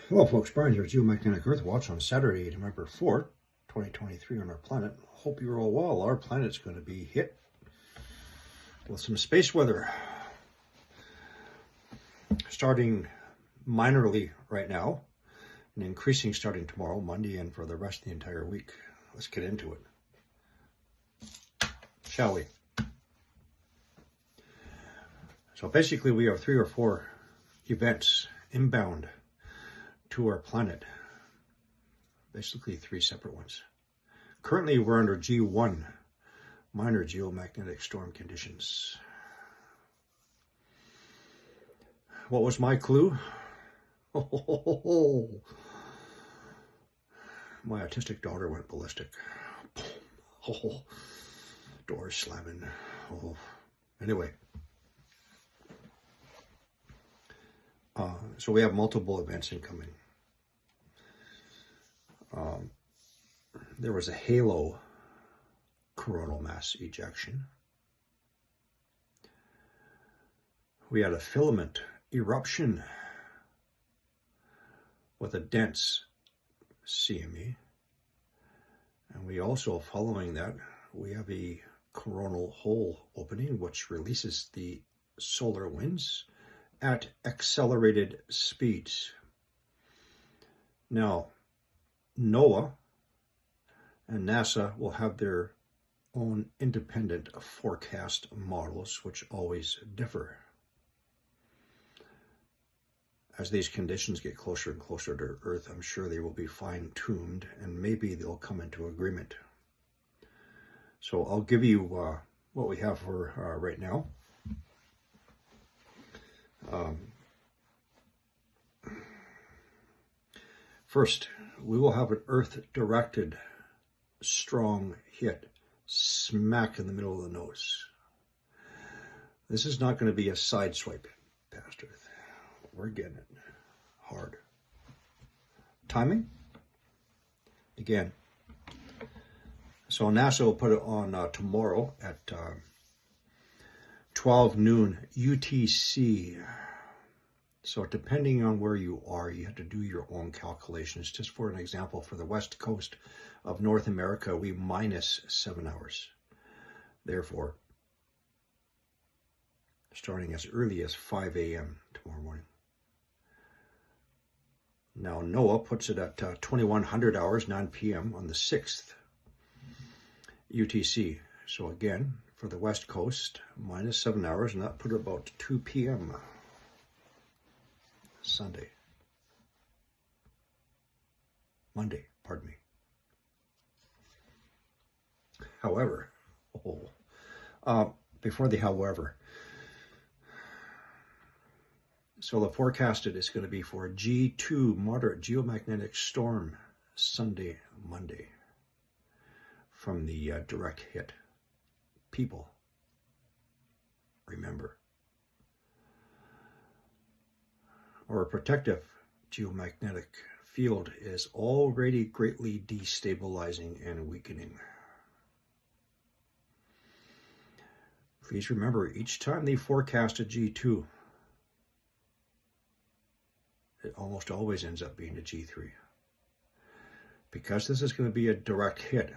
Hello folks, Brian here, Geomagnetic Earth Watch on Saturday, November 4th, 2023 on our planet. Hope you're all well. Our planet's going to be hit with some space weather. Starting minorly right now and increasing starting tomorrow, Monday, and for the rest of the entire week. Let's get into it, shall we? So basically we have 3 or 4 events inbound to our planet, basically 3 separate ones. Currently we're under G1, minor geomagnetic storm conditions. What was my clue? Oh, my autistic daughter went ballistic. Oh, doors slamming. Oh, anyway. So we have multiple events incoming. There was a halo coronal mass ejection. We had a filament eruption with a dense CME. And we also, following that, we have a coronal hole opening, which releases the solar winds at accelerated speeds. Now, NOAA and NASA will have their own independent forecast models, which always differ. As these conditions get closer and closer to Earth, I'm sure they will be fine-tuned and maybe they'll come into agreement. So I'll give you what we have for right now. First, we will have an Earth-directed strong hit smack in the middle of the nose. This is not going to be a side swipe past Earth. We're getting it hard. Timing? Again. So NASA will put it on tomorrow at 12 noon UTC. So depending on where you are, you have to do your own calculations. Just for an example, for the west coast of North America, we minus 7 hours. Therefore, starting as early as 5 a.m. tomorrow morning. Now, NOAA puts it at 2100 hours, 9 p.m. on the 6th UTC. So again, for the west coast, minus 7 hours, and that put it about 2 p.m. Monday, pardon me. However, before the however, so the forecasted is going to be for a G2 moderate geomagnetic storm Sunday, Monday from the direct hit. People, remember, our protective geomagnetic field is already greatly destabilizing and weakening. Please remember, each time they forecast a G2, it almost always ends up being a G3. Because this is going to be a direct hit,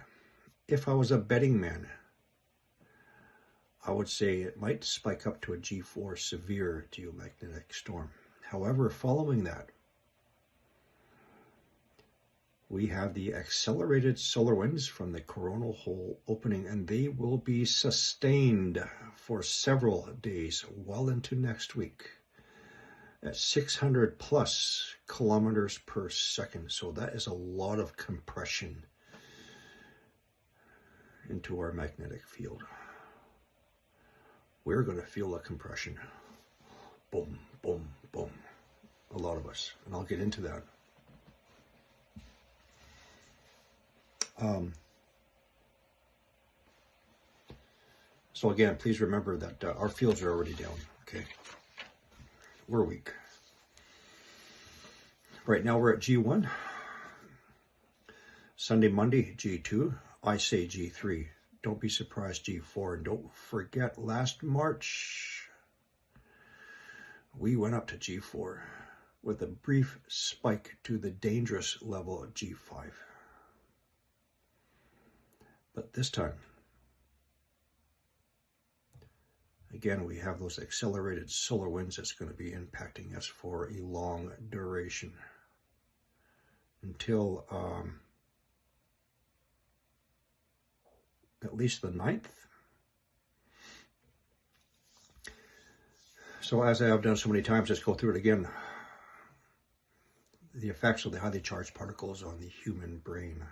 if I was a betting man, I would say it might spike up to a G4 severe geomagnetic storm. However, following that, we have the accelerated solar winds from the coronal hole opening, and they will be sustained for several days, well into next week, at 600 plus kilometers per second. So that is a lot of compression into our magnetic field. We're going to feel the compression. Boom, boom, boom. A lot of us. And I'll get into that. So again, please remember that our fields are already down, okay? We're weak. Right now we're at G1. Sunday, Monday, G2. I say G3. Don't be surprised, G4. And don't forget, last March, we went up to G4. with a brief spike to the dangerous level of G5. But this time, again, we have those accelerated solar winds that's going to be impacting us for a long duration until at least the 9th. So as I have done so many times, let's go through it again. The effects of the highly charged particles on the human brain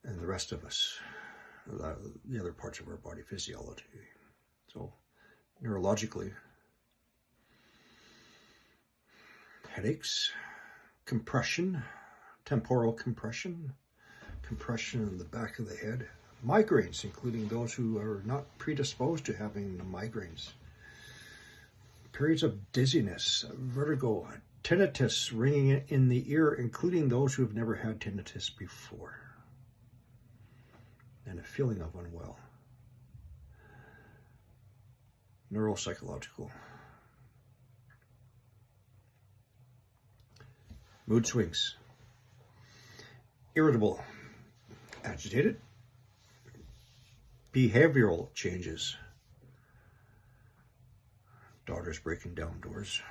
and the rest of us, the other parts of our body, physiology. So neurologically, headaches, compression, temporal compression, compression in the back of the head, migraines, including those who are not predisposed to having migraines, periods of dizziness, vertigo, tinnitus, ringing in the ear, including those who have never had tinnitus before, and a feeling of unwell, neuropsychological, mood swings, irritable, agitated, behavioral changes, daughters breaking down doors,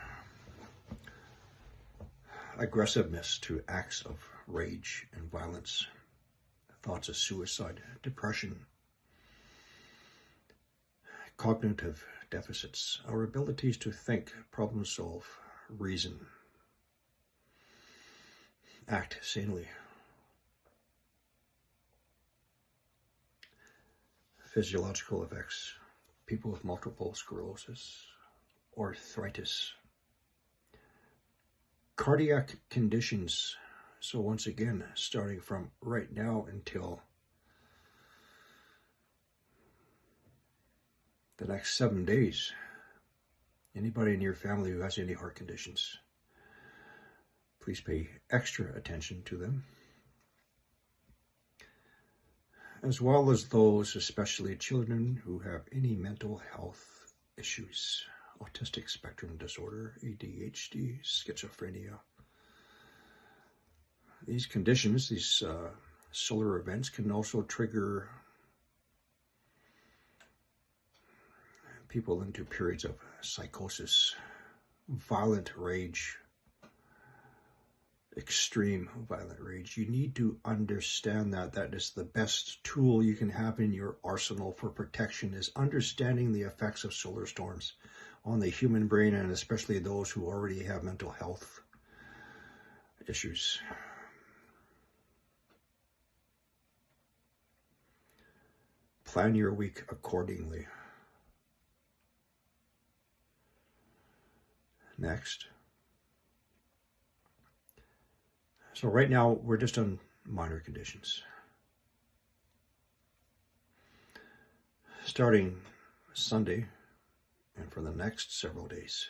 aggressiveness to acts of rage and violence, thoughts of suicide, depression, cognitive deficits, our abilities to think, problem solve, reason, act sanely, physiological effects, people with multiple sclerosis, arthritis, cardiac conditions. So once again, starting from right now until the next 7 days, anybody in your family who has any heart conditions, please pay extra attention to them, as well as those, especially children who have any mental health issues, autistic spectrum disorder, ADHD, schizophrenia. These conditions, these solar events can also trigger people into periods of psychosis, violent rage, extreme violent rage. You need to understand that that is the best tool you can have in your arsenal for protection, is understanding the effects of solar storms on the human brain, and especially those who already have mental health issues. Plan your week accordingly. Next. So right now, we're just on minor conditions. Starting Sunday and for the next several days.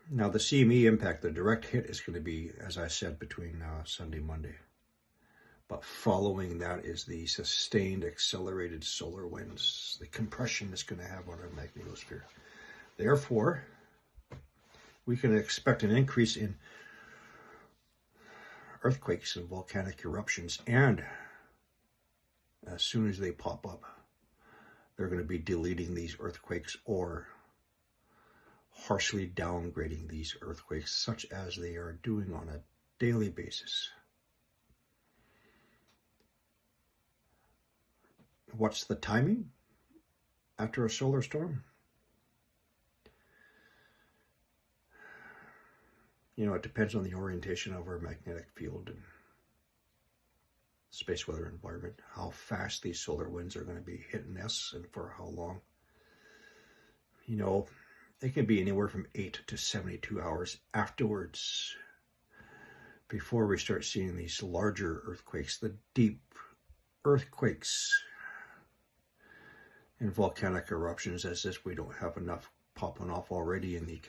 Now the CME impact, the direct hit, is going to be, as I said, between Sunday and Monday. But following that is the sustained accelerated solar winds, the compression it's going to have on our magnetosphere. Therefore, we can expect an increase in earthquakes and volcanic eruptions, and as soon as they pop up, they're going to be deleting these earthquakes or harshly downgrading these earthquakes, such as they are doing on a daily basis. What's the timing after a solar storm? You know, it depends on the orientation of our magnetic field and space weather environment, how fast these solar winds are going to be hitting us and for how long. You know, it can be anywhere from 8 to 72 hours afterwards before we start seeing these larger earthquakes, the deep earthquakes and volcanic eruptions, as if we don't have enough popping off already in the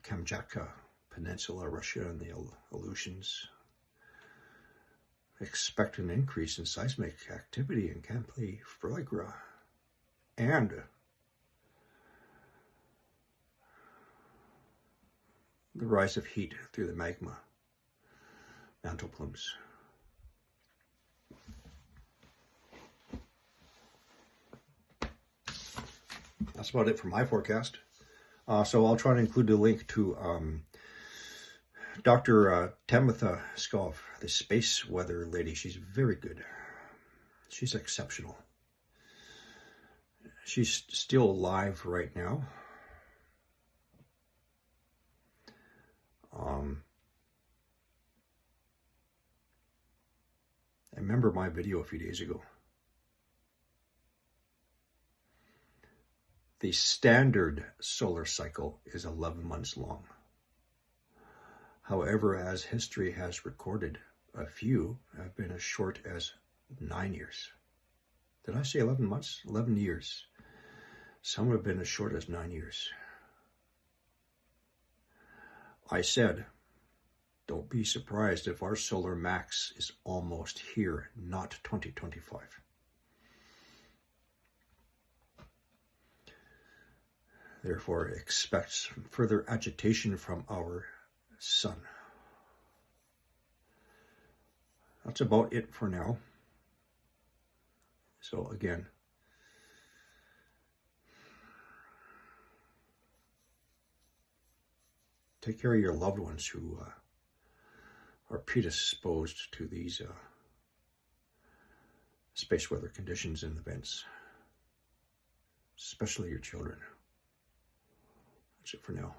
Kamchatka Peninsula, Russia, and the Aleutians. Expect an increase in seismic activity in Camp Phlegra and the rise of heat through the magma mantle plumes. That's about it for my forecast. So I'll try to include a link to Dr. Tamitha Skov, the space weather lady. She's very good. She's exceptional. She's still alive right now. I remember my video a few days ago. The standard solar cycle is 11 months long. However, as history has recorded, a few have been as short as 9 years. Did I say 11 months? 11 years. Some have been as short as 9 years. I said, don't be surprised if our solar max is almost here, not 2025. Therefore, expect further agitation from our sun. That's about it for now. So again, take care of your loved ones who are predisposed to these space weather conditions and events, especially your children. That's it for now.